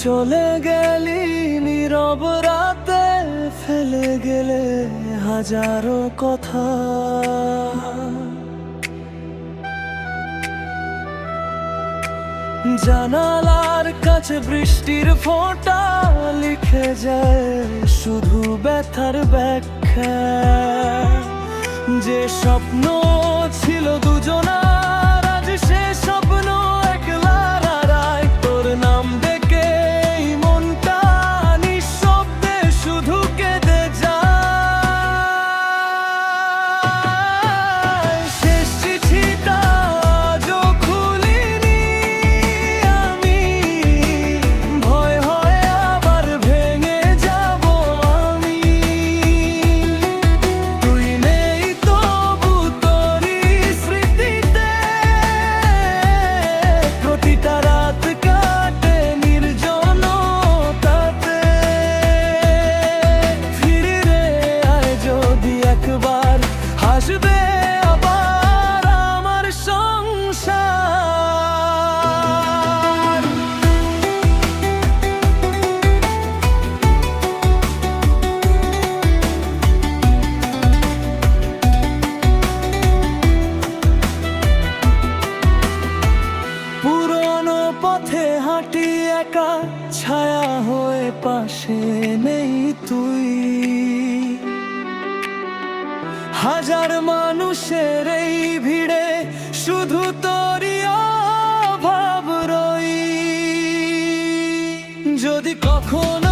চলে গেলি নীরব রাতে, ফেলে গেলে হাজারো কথা। জানালার কাছে বৃষ্টির ফোঁটা লিখে যায় শুধু ব্যথার ব্যাখ্যা। যে স্বপ্ন ছিল দুজনার, আজ সে স্বপ্ন একলা হারায়। তোর নাম ডেকে এই মনটা নিঃশব্দে শুধু কেঁদে যায়। শেষ চিঠিটা আজও খুলিনি আমি, ভয় হয় আবার ভেঙে যাব আমি। তুই নেই তবু তোরই স্মৃতিতে, প্রতিটা রাত কাটে নির্জনতাতে। ফিরে আয় যদি একবার, হাসবে আবার আমার সংসার। পুরনো পথে হাঁটি একা, ছায়া হয়ে পাশে নেই তুই। হাজার মানুষের এই ভিড়ে শুধু তোরই অভাব রই। যদি কখনো